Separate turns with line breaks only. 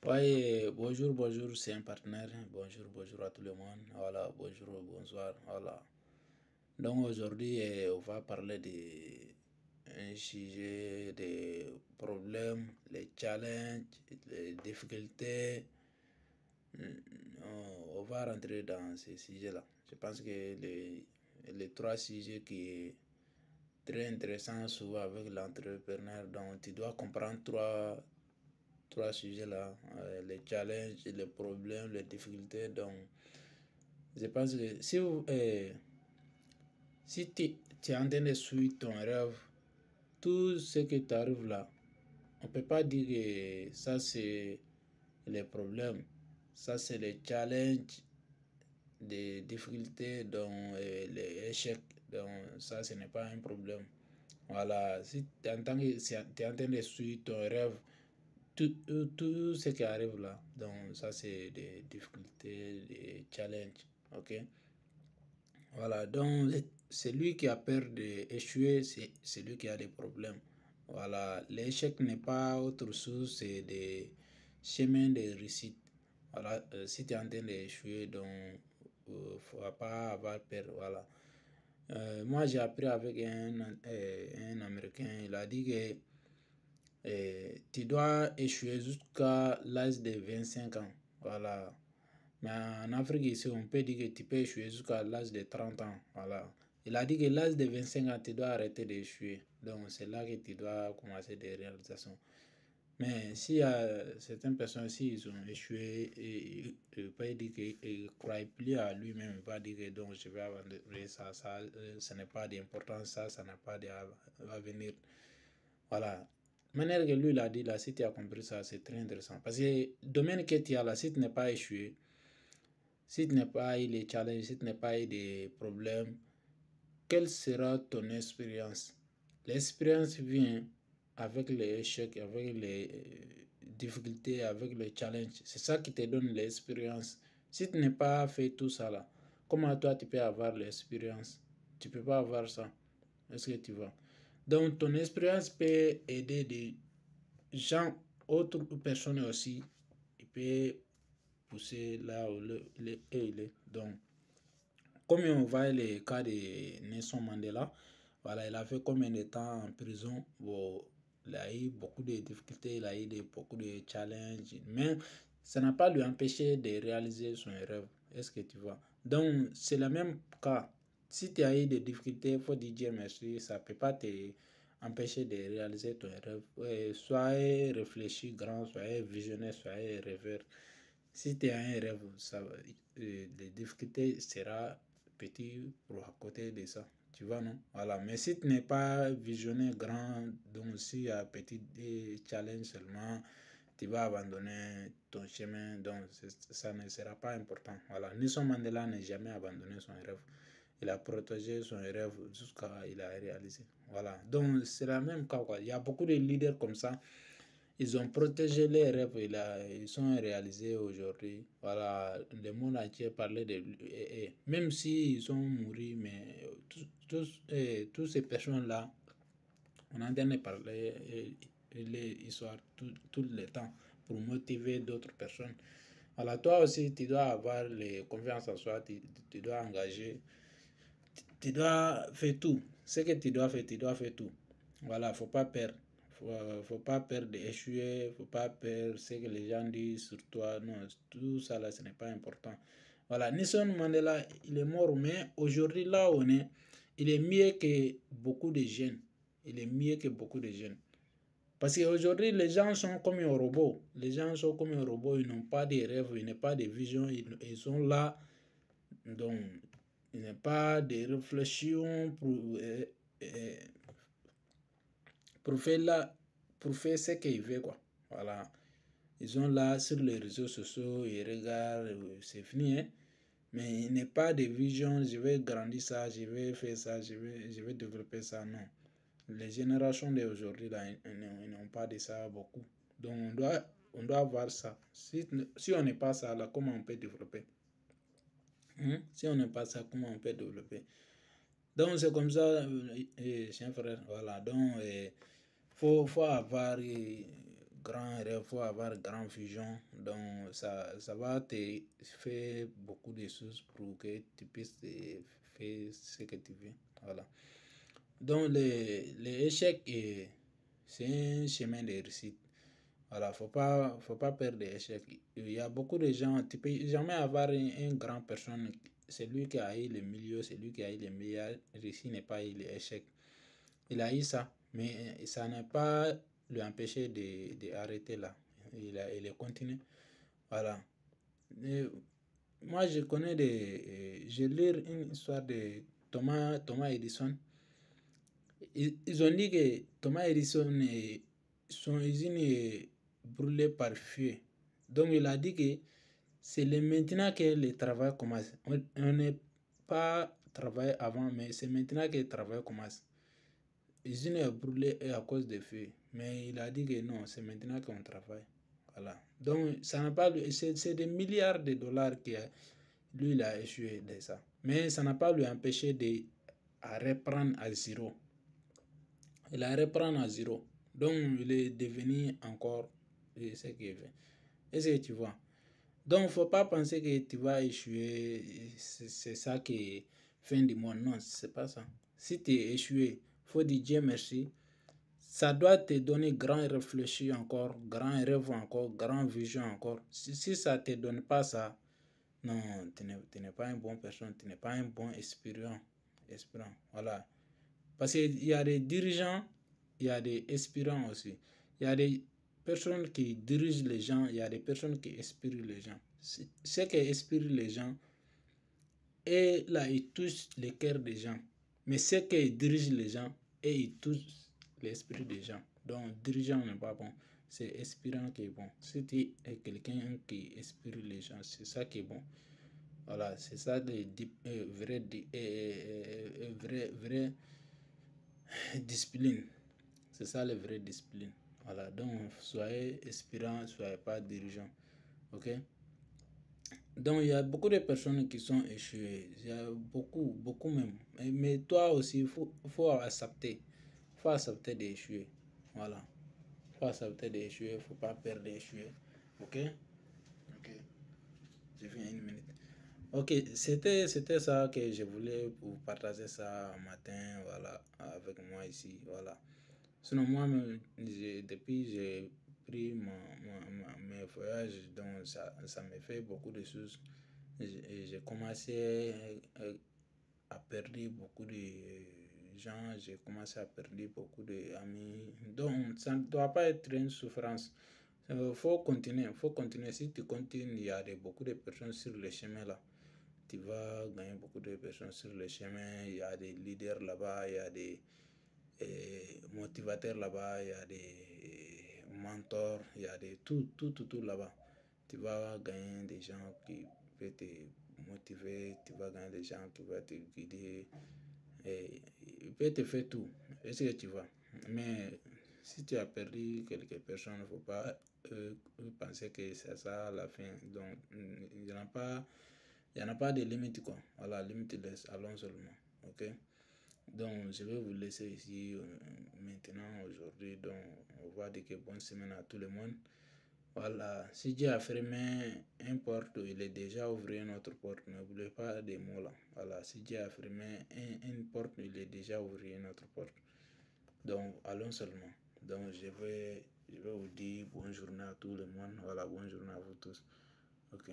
Oui, bonjour, bonjour, c'est un partenaire. Bonjour, bonjour à tout le monde. Voilà, bonjour, bonsoir. Voilà. Donc aujourd'hui, on va parler de un sujet des problèmes, les challenges, les difficultés. On va rentrer dans ces sujets-là. Je pense que les trois sujets qui est très intéressant souvent avec l'entrepreneur, donc tu dois comprendre trois sujets là, les challenges, les problèmes, les difficultés. Donc, je pense que si tu es en train de suivre ton rêve, tout ce qui t'arrive là, on ne peut pas dire que ça c'est les problèmes, ça c'est les challenges, des difficultés, donc les échecs. Donc, ça ce n'est pas un problème. Voilà, si tu es en train de suivre ton rêve, tout ce qui arrive là, donc ça c'est des difficultés, des challenges, ok? Voilà, donc celui qui a peur d'échouer, c'est celui qui a des problèmes. Voilà, l'échec n'est pas autre chose, c'est des chemins de réussite. Voilà, si tu es en train d'échouer, donc il ne faut pas avoir peur, voilà. Moi j'ai appris avec un Américain, il a dit que tu dois échouer jusqu'à l'âge de 25 ans. Voilà. Mais en Afrique ici, on peut dire que tu peux échouer jusqu'à l'âge de 30 ans. Voilà. Il a dit que l'âge de 25 ans, tu dois arrêter d'échouer. Donc c'est là que tu dois commencer des réalisations. Mais s'il y a certaines personnes, s'ils ont échoué, il ne peut pas dire qu'ils ne croient plus à lui-même. Il ne va dire que donc, je vais abandonner ça, ça n'est pas d'importance, ça n'a pas d'avenir. Voilà. De manière que lui, il a dit là, si tu as compris ça, c'est très intéressant. Parce que le domaine que tu as là, si tu n'es pas échoué, si tu n'as pas eu les challenges, si tu n'as pas eu des problèmes, quelle sera ton expérience? L'expérience vient avec les échecs, avec les difficultés, avec les challenges. C'est ça qui te donne l'expérience. Si tu n'as pas fait tout ça là, comment toi tu peux avoir l'expérience? Tu ne peux pas avoir ça. Est-ce que tu vois? Donc ton expérience peut aider des gens, autres personnes aussi. Il peut pousser là où il est. Donc, comme on voit le cas de Nelson Mandela, voilà, il a fait combien de temps en prison? Bon, il a eu beaucoup de difficultés, il a eu beaucoup de challenges, mais ça n'a pas lui empêché de réaliser son rêve. Est-ce que tu vois? Donc, c'est le même cas. Si tu as eu des difficultés, il faut dire Dieu merci, ça ne peut pas te empêcher de réaliser ton rêve. Soyez réfléchi grand, soyez visionnaire, soyez rêveur. Si tu as un rêve, les difficultés seront petites pour à côté de ça. Tu vois, non? Voilà. Mais si tu n'es pas visionnaire grand, donc s'il y a petit challenge seulement, tu vas abandonner ton chemin, donc ça ne sera pas important. Voilà. Nelson Mandela n'a jamais abandonné son rêve. Il a protégé son rêve jusqu'à il a réalisé. Voilà. Donc c'est la même cas, quoi. Il y a beaucoup de leaders comme ça. Ils ont protégé les rêves et là, ils sont réalisés aujourd'hui. Voilà, le monde entier parlait de lui. Même s'ils sont morts, mais tous ces personnes-là, on entend parler les histoires tout le temps pour motiver d'autres personnes. Alors toi aussi, tu dois avoir les confiance en soi, tu dois engager, tu dois faire tout. Ce que tu dois faire tout. Voilà, faut pas perdre. Faut pas perdre d'échouer, faut pas perdre ce que les gens disent sur toi. Non, tout ça là, ce n'est pas important. Voilà, Nelson Mandela, il est mort, mais aujourd'hui là où on est, il est mieux que beaucoup de jeunes. Il est mieux que beaucoup de jeunes. Parce qu'aujourd'hui, les gens sont comme un robot. Les gens sont comme un robot, ils n'ont pas de rêves, ils n'ont pas de vision, ils sont là. Donc, il n'y a pas de réflexion euh, pour faire là, pour faire ce qu'ils veulent, quoi. Voilà. Ils sont là sur les réseaux sociaux, ils regardent, c'est fini, hein. Mais il n'y a pas de vision, je vais grandir ça, je vais faire ça, je vais développer ça, non. Les générations d'aujourd'hui, là, ils n'ont pas de ça beaucoup. Donc, on doit avoir ça. Si on n'est pas ça, là, comment on peut développer? Si on n'est pas ça, comment on peut développer? Donc, c'est comme ça, chien frère. Voilà. Donc, faut avoir grand rêve, faut avoir grand vision. Donc, ça va te faire beaucoup de choses pour que tu puisses faire ce que tu veux. Voilà. Donc, les échecs, c'est un chemin de réussite. Voilà, faut pas perdre des échecs. Il y a beaucoup de gens, tu peux jamais avoir une grande personne, c'est lui qui a eu le milieu, c'est lui qui a eu les meilleurs réussi n'est pas eu les échecs. Il a eu ça, mais ça n'a pas lui empêché d'arrêter là. Il a continué. Voilà. Et moi, je connais je lis une histoire de Thomas Edison. Ils ont dit que Thomas Edison, son usine est brûlée par feu. Donc, il a dit que c'est maintenant que le travail commence. On n'est pas travaillé avant, mais c'est maintenant que le travail commence. L'usine est brûlée à cause des feux. Mais il a dit que non, c'est maintenant qu'on travaille. Voilà. Donc, ça n'a pas, c'est des milliards de dollars que lui, il a échoué de ça. Mais ça n'a pas lui empêché de reprendre à zéro. Il a reprendre à zéro. Donc, il est devenu encore ce qu'il veut. Est-ce que tu vois? Donc, il ne faut pas penser que tu vas échouer. C'est ça qui est fin du monde. Non, ce n'est pas ça. Si tu es échoué, il faut dire Dieu merci. Ça doit te donner grand réfléchir encore, grand rêve encore, grand vision encore. Si ça ne te donne pas ça, non, tu n'es pas une bonne personne, tu n'es pas un bon aspirant. Voilà. Parce qu'il y a des dirigeants, il y a des aspirants aussi. Il y a des personnes qui dirigent les gens, il y a des personnes qui inspirent les gens. Ce qui inspire les gens, et là, ils touchent le cœur des gens. Mais ce qui dirige les gens, et ils touchent l'esprit des gens. Donc, dirigeant n'est pas bon. C'est inspirant qui est bon. Si tu es quelqu'un qui inspire les gens, c'est ça qui est bon. Voilà, c'est ça le vrai discipline. C'est ça le vrai discipline. Voilà, donc soyez inspirant, soyez pas dirigeant. Ok? Donc il y a beaucoup de personnes qui sont échouées. Il y a beaucoup même. Mais toi aussi, faut accepter. Faut accepter d'échouer. Voilà. Faut accepter d'échouer. Faut pas perdre d'échouer. Ok? Ok. Je viens une minute. Ok, c'était ça que je voulais vous partager ça matin, voilà, avec moi ici, voilà. Sinon, moi, depuis j'ai pris mes voyages, donc ça me fait beaucoup de choses. J'ai commencé à perdre beaucoup de gens, j'ai commencé à perdre beaucoup d'amis. Donc, ça ne doit pas être une souffrance. Il faut continuer, faut continuer. Si tu continues, il y a beaucoup de personnes sur le chemin là. Tu vas gagner beaucoup de personnes sur le chemin. Il y a des leaders là-bas, il y a des motivateurs là-bas, il y a des mentors, il y a des tout là-bas. Tu vas gagner des gens qui peuvent te motiver, tu vas gagner des gens qui vont te guider. Et il peut te faire tout. Est-ce que tu vois? Mais si tu as perdu quelques personnes, il ne faut pas penser que c'est ça la fin. Donc, il n'y en a pas. Il n'y en a pas de limite, quoi. Voilà, limitless, allons seulement. Ok? Donc, je vais vous laisser ici maintenant, aujourd'hui. Donc, on va dire que bonne semaine à tout le monde. Voilà, si Dieu a fermé une porte, il est déjà ouvert une autre porte. N'oubliez pas des mots là. Voilà, si Dieu a fermé une porte, il est déjà ouvert une autre porte. Donc, allons seulement. Donc, je vais vous dire bonne journée à tout le monde. Voilà, bonne journée à vous tous. Ok.